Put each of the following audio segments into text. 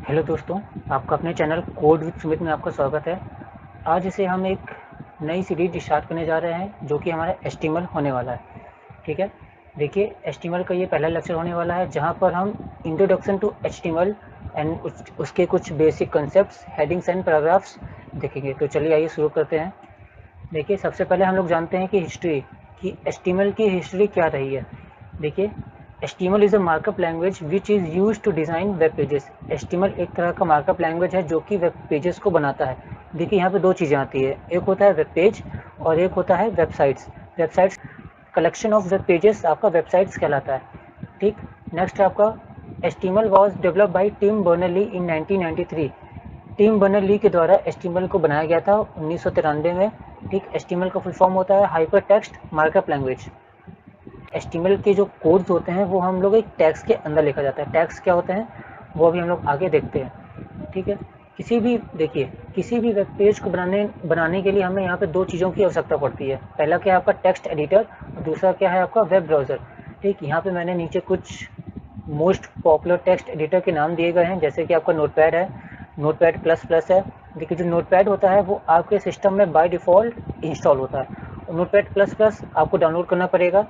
Hello दोस्तों, आपका अपने चैनल कोड विद सुमित में आपका स्वागत है। आज इसे हम एक नई सीरीज स्टार्ट करने जा रहे हैं जो कि हमारा एचटीएमएल होने वाला है। ठीक है, देखिए एचटीएमएल का ये पहला लेक्चर होने वाला है जहां पर हम इंट्रोडक्शन टू एचटीएमएल एंड उसके कुछ basic concepts, headings and paragraphs देखेंगे। तो चलिए आइए शुरू करते हैं। देखिए सबसे पहले हम लोग जानते हैं कि हिस्ट्री कि एचटीएमएल की हिस्ट्री क्या रही है। देखिए HTML is a markup language which is use to design web pages. HTML एक तरह का मार्कअप लैंग्वेज है जो कि वेब पेजेस को बनाता है। देखिए यहाँ पे दो चीज़ें आती है, एक होता है वेब पेज और एक होता है websites. Websites collection of web pages आपका वेबसाइट्स कहलाता है। ठीक, नेक्स्ट है आपका HTML was developed by Tim Berners-Lee in 1993। Tim Berners-Lee के द्वारा HTML को बनाया गया था 1993 में। ठीक, HTML का फुल फॉर्म होता है hyper text markup language. HTML के जो कोड्स होते हैं वो हम लोग एक टैग्स के अंदर लिखा जाता है। टैग्स क्या होते हैं वो अभी हम लोग आगे देखते हैं। ठीक है, किसी भी वेब पेज को बनाने के लिए हमें यहाँ पे दो चीज़ों की आवश्यकता पड़ती है। पहला क्या है आपका टेक्स्ट एडिटर और दूसरा क्या है आपका वेब ब्राउज़र। ठीक, यहाँ पे मैंने नीचे कुछ मोस्ट पॉपुलर टेक्स्ट एडिटर के नाम दिए गए हैं, जैसे कि आपका नोटपैड है, नोटपैड प्लस प्लस है। देखिए जो नोटपैड होता है वो आपके सिस्टम में बाय डिफ़ॉल्ट इंस्टॉल होता है। नोटपैड प्लस प्लस आपको डाउनलोड करना पड़ेगा,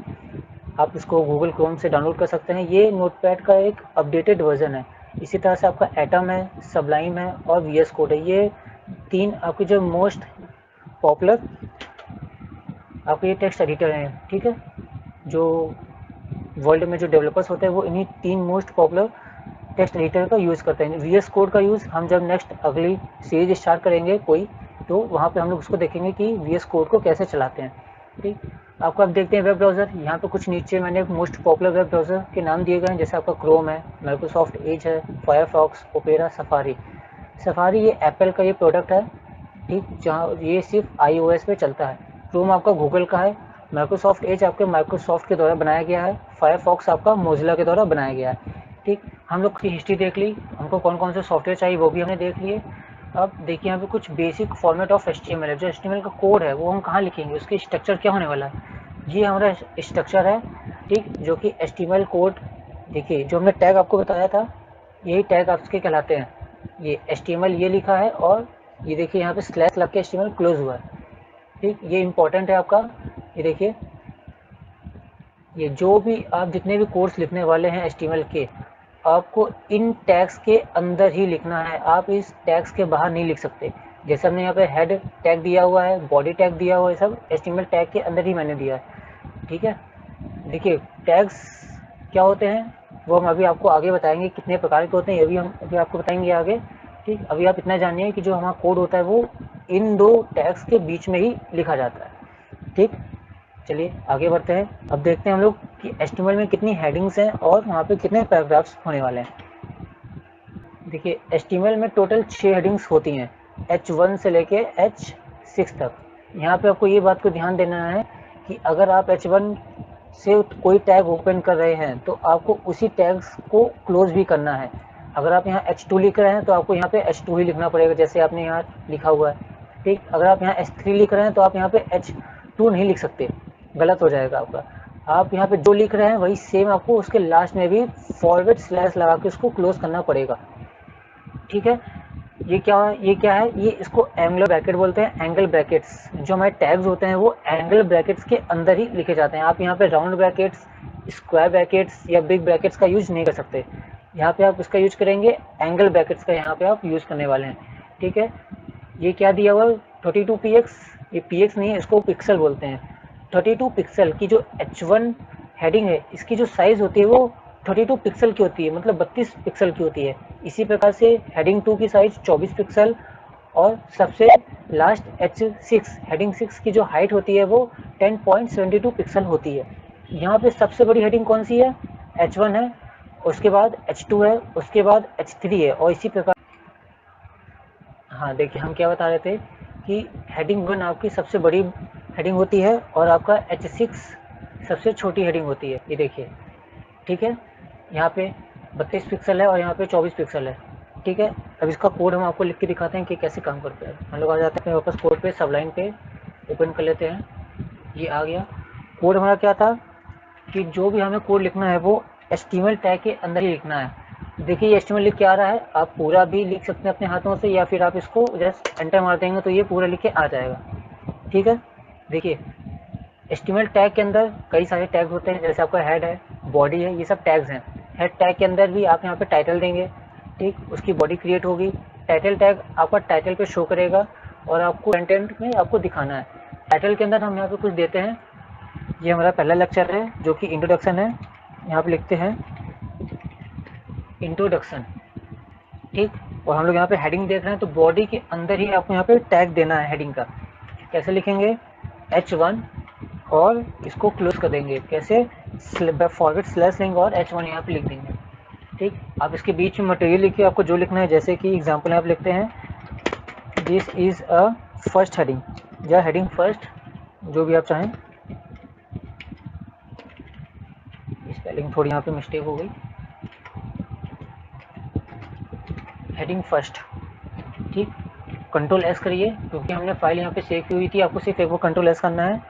आप इसको गूगल क्रोम से डाउनलोड कर सकते हैं। ये नोटपैड का एक अपडेटेड वर्जन है। इसी तरह से आपका एटम है, सबलाइम है और वीएस कोड है। ये तीन आपके जो मोस्ट पॉपुलर आपके ये टेक्स्ट एडिटर हैं। ठीक है, जो वर्ल्ड में जो डेवलपर्स होते हैं वो इन्हीं तीन मोस्ट पॉपुलर टेक्स्ट एडिटर का यूज़ करते हैं। वीएस कोड का यूज़ हम जब नेक्स्ट अगली सीरीज स्टार्ट करेंगे कोई, तो वहाँ पे हम लोग उसको देखेंगे कि वीएस कोड को कैसे चलाते हैं। ठीक, आपको अब देखते हैं वेब ब्राउज़र। यहाँ पे कुछ नीचे मैंने मोस्ट पॉपुलर वेब ब्राउज़र के नाम दिए गए हैं, जैसे आपका क्रोम है, माइक्रोसॉफ्ट एज है, फायरफॉक्स, ओपेरा, सफारी। सफारी ये एप्पल का ये प्रोडक्ट है। ठीक, जहाँ ये सिर्फ iOS पे चलता है। क्रोम आपका गूगल का है, माइक्रोसॉफ्ट एज आपके माइक्रोसॉफ्ट के द्वारा बनाया गया है, फायरफॉक्स आपका मोजिला के द्वारा बनाया गया है। ठीक, हम लोग की हिस्ट्री देख ली, हमको कौन कौन से सॉफ्टवेयर चाहिए वो भी हमने देख लिए। अब देखिए यहाँ पे कुछ बेसिक फॉर्मेट ऑफ HTML है। जो HTML का कोड है वो हम कहाँ लिखेंगे, उसकी स्ट्रक्चर क्या होने वाला है, ये हमारा स्ट्रक्चर है। ठीक, जो कि HTML कोड, देखिए जो हमने टैग आपको बताया था यही टैग आपके कहलाते हैं। ये HTML ये लिखा है और ये देखिए यहाँ पे स्लैश लग के HTML क्लोज हुआ है। ठीक, ये इंपॉर्टेंट है आपका। ये देखिए, ये जो भी आप जितने भी कोड्स लिखने वाले हैं HTML के, आपको इन टैग्स के अंदर ही लिखना है। आप इस टैग्स के बाहर नहीं लिख सकते। जैसे हमने यहाँ पे हेड टैग दिया हुआ है, बॉडी टैग दिया हुआ है, सब HTML टैग के अंदर ही मैंने दिया है। ठीक है, देखिए टैग्स क्या होते हैं वो हम अभी आपको आगे बताएंगे, कितने प्रकार के होते हैं ये भी हम अभी आपको बताएंगे आगे। ठीक, अभी आप इतना जानिए कि जो हमारा कोड होता है वो इन दो टैग्स के बीच में ही लिखा जाता है। ठीक, चलिए आगे बढ़ते हैं। अब देखते हैं हम लोग कि HTML में कितनी हेडिंग्स हैं और वहाँ पे कितने पैराग्राफ्स होने वाले हैं। देखिए HTML में टोटल 6 हेडिंग्स होती हैं, H1 से लेके H6 तक। यहाँ पे आपको ये बात को ध्यान देना है कि अगर आप H1 से कोई टैग ओपन कर रहे हैं तो आपको उसी टैग्स को क्लोज भी करना है। अगर आप यहाँ H2 लिख रहे हैं तो आपको यहाँ पे H2 ही लिखना पड़ेगा, जैसे आपने यहाँ लिखा हुआ है। ठीक, अगर आप यहाँ H3 लिख रहे हैं तो आप यहाँ पे H2 नहीं लिख सकते, गलत हो जाएगा आपका। आप यहाँ पे जो लिख रहे हैं वही सेम आपको उसके लास्ट में भी फॉरवर्ड स्लैश लगा के उसको क्लोज करना पड़ेगा। ठीक है, ये इसको एंगल ब्रैकेट बोलते हैं। एंगल ब्रैकेट्स जो हमारे टैग्स होते हैं वो एंगल ब्रैकेट्स के अंदर ही लिखे जाते हैं। आप यहाँ पे राउंड ब्रैकेट्स, स्क्वायर ब्रैकेट्स या बिग ब्रैकेट्स का यूज नहीं कर सकते। यहाँ पे आप इसका यूज करेंगे एंगल ब्रैकेट्स का, यहाँ पे आप यूज करने वाले हैं। ठीक है, ये क्या दिया हुआ है 32px, ये px नहीं है, इसको पिक्सल बोलते हैं। 32 पिक्सल की जो H1 हेडिंग है इसकी जो साइज होती है वो 32 पिक्सल की होती है, मतलब 32 पिक्सल की होती है। इसी प्रकार से हेडिंग 2 की साइज 24 पिक्सल और सबसे लास्ट H6 हेडिंग 6 की जो हाइट होती है वो 10.72 पिक्सल होती है। यहाँ पे सबसे बड़ी हेडिंग कौन सी है, H1 है, उसके बाद H2 है, उसके बाद H3 है और इसी प्रकार। हाँ देखिए हम क्या बता रहे थे कि हेडिंग 1 आपकी सबसे बड़ी हेडिंग होती है और आपका H6 सबसे छोटी हेडिंग होती है। ये देखिए, ठीक है, यहाँ पे 32 पिक्सल है और यहाँ पे 24 पिक्सल है। ठीक है, अब इसका कोड हम आपको लिख के दिखाते हैं कि कैसे काम करता है। हम लोग आ जाते हैं वापस कोड पे, सबलाइन पे ओपन कर लेते हैं। ये आ गया कोड। हमारा क्या था कि जो भी हमें कोड लिखना है वो HTML टैग के अंदर ही लिखना है। देखिए ये HTML लिख के आ रहा है, आप पूरा भी लिख सकते हैं अपने हाथों से, या फिर आप इसको जस्ट एंटर मार देंगे तो ये पूरा लिख के आ जाएगा। ठीक है, देखिए HTML टैग के अंदर कई सारे टैग होते हैं, जैसे आपका हेड है, बॉडी है, ये सब टैग्स हैं। हेड टैग के अंदर भी आप यहाँ पे टाइटल देंगे, ठीक, उसकी बॉडी क्रिएट होगी। टाइटल टैग आपका टाइटल पे शो करेगा और आपको कंटेंट में आपको दिखाना है। टाइटल के अंदर हम यहाँ पे कुछ देते हैं, ये हमारा पहला लेक्चर है जो कि इंट्रोडक्शन है, यहाँ पे लिखते हैं इंट्रोडक्शन, ठीक। और हम लोग यहाँ पे हेडिंग देख रहे हैं, तो बॉडी के अंदर ही आपको यहाँ पे टैग देना है हेडिंग का। कैसे लिखेंगे, H1 और इसको क्लोज कर देंगे, कैसे, फॉरवर्ड स्लैश लिंक और H1 यहाँ पे लिख देंगे, ठीक। आप इसके बीच में मटेरियल लिखिए, आपको जो लिखना है, जैसे कि एग्जांपल आप लिखते हैं this is a first heading, या हेडिंग फर्स्ट, जो भी आप चाहें। स्पेलिंग थोड़ी यहाँ पे मिस्टेक हो गई, हेडिंग फर्स्ट, ठीक। कंट्रोल एस करिए, क्योंकि हमने फाइल यहाँ पे सेव की हुई थी, आपको सिर्फ एक वो कंट्रोल एस करना है,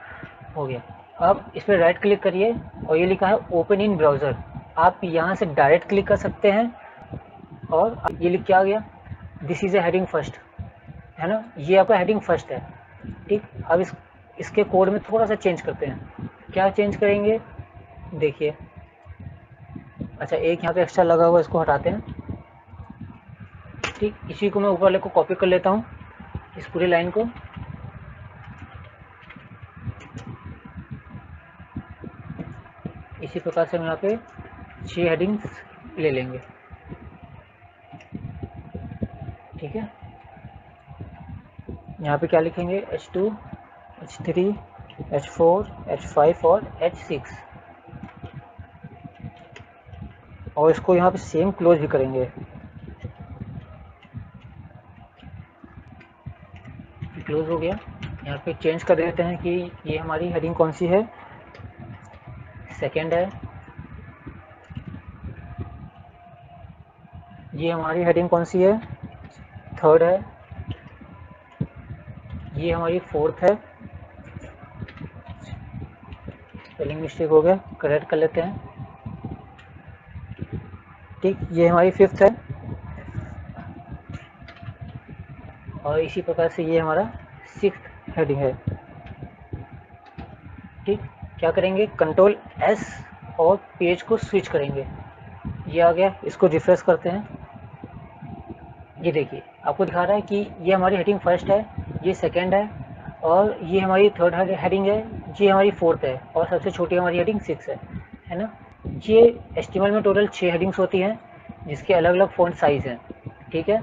हो गया। अब इस पर राइट क्लिक करिए और ये लिखा है ओपन इन ब्राउज़र, आप यहाँ से डायरेक्ट क्लिक कर सकते हैं और ये लिख के आ गया this is a heading first, है ना, ये आपका हेडिंग फर्स्ट है, ठीक। अब इसके कोड में थोड़ा सा चेंज करते हैं। क्या चेंज करेंगे, देखिए, अच्छा एक यहाँ पे एक्स्ट्रा लगा हुआ, इसको हटाते हैं, ठीक। इसी को मैं ऊपर वाले को कॉपी कर लेता हूँ, इस पूरी लाइन को, इसी प्रकार से हम यहाँ पे 6 हेडिंग्स ले लेंगे, ठीक है। यहाँ पे क्या लिखेंगे, H2, H3, H4, H5 और H6, और इसको यहाँ पे सेम क्लोज भी करेंगे, क्लोज हो गया। यहाँ पे चेंज कर देते हैं कि ये हमारी हेडिंग कौन सी है, सेकेंड है, ये हमारी हेडिंग कौन सी है, थर्ड है, ये हमारी फोर्थ है, स्पेलिंग मिस्टेक हो गया, करेक्ट कर लेते हैं, ठीक, ये हमारी फिफ्थ है, और इसी प्रकार से ये हमारा सिक्स्थ हेडिंग है, ठीक। क्या करेंगे, कंट्रोल एस और पेज को स्विच करेंगे, ये आ गया, इसको रिफ्रेश करते हैं। ये देखिए आपको दिखा रहा है कि ये हमारी हेडिंग फर्स्ट है, ये सेकंड है, और ये हमारी थर्ड हेडिंग है, ये हमारी फोर्थ है, और सबसे छोटी हमारी हेडिंग 6 है ना। ये HTML में टोटल 6 हेडिंग्स होती हैं, जिसके अलग अलग फ़ॉन्ट साइज़ हैं, ठीक है।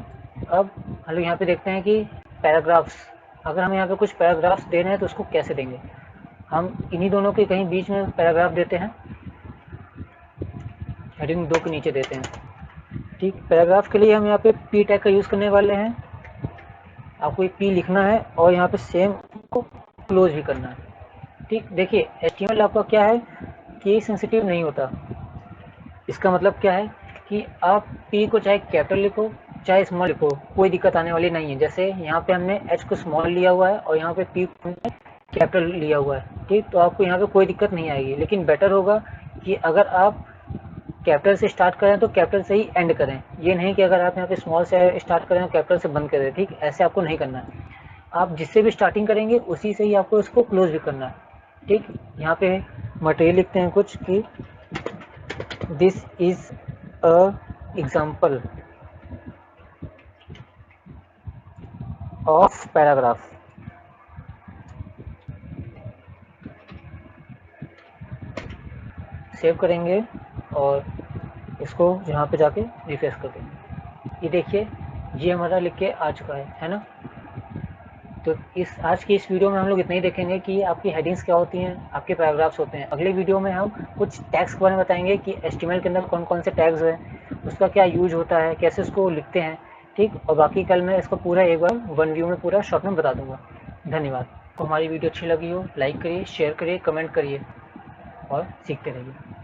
अब हम लोग यहाँ पे देखते हैं कि पैराग्राफ्स, अगर हम यहाँ पे कुछ पैराग्राफ्स दे रहे हैं तो उसको कैसे देंगे, हम इन्हीं दोनों के कहीं बीच में पैराग्राफ देते हैं, हेडिंग 2 के नीचे देते हैं, ठीक। पैराग्राफ के लिए हम यहाँ पे P टैग का यूज़ करने वाले हैं, आपको एक P लिखना है और यहाँ पे सेम को क्लोज भी करना है, ठीक। देखिए HTML आपका क्या है कि सेंसिटिव नहीं होता, इसका मतलब क्या है कि आप P को चाहे कैपिटल लिखो चाहे स्मॉल लिखो, कोई दिक्कत आने वाली नहीं है। जैसे यहाँ पे हमने H को स्मॉल लिया हुआ है और यहाँ पे P को हमने कैपिटल लिया हुआ है, ठीक, तो आपको यहाँ पे कोई दिक्कत नहीं आएगी। लेकिन बेटर होगा कि अगर आप कैपिटल से स्टार्ट करें तो कैपिटल से ही एंड करें, ये नहीं कि अगर आप यहाँ पे स्मॉल से स्टार्ट करें तो कैपिटल से बंद करें, ठीक, ऐसे आपको नहीं करना है। आप जिससे भी स्टार्टिंग करेंगे उसी से ही आपको इसको क्लोज भी करना है, ठीक। यहाँ पे मटेरियल लिखते हैं कुछ कि this is a example of paragraph, save करेंगे और इसको यहाँ पे जाके रिफ्रेश कर देंगे। ये देखिए ये हमारा लिख के आ चुका है ना। तो आज की इस वीडियो में हम लोग इतना ही देखेंगे कि आपकी हेडिंग्स क्या होती हैं, आपके पैराग्राफ्स होते हैं। अगले वीडियो में हम कुछ टैग्स के बारे में बताएंगे कि HTML के अंदर कौन कौन से टैग्स हैं, उसका क्या यूज होता है, कैसे उसको लिखते हैं, ठीक। और बाकी कल मैं इसको पूरा एक बार वन व्यू में पूरा शॉर्ट में बता दूंगा। धन्यवाद। तो हमारी वीडियो अच्छी लगी हो लाइक करिए, शेयर करिए, कमेंट करिए और सीखते रहिए।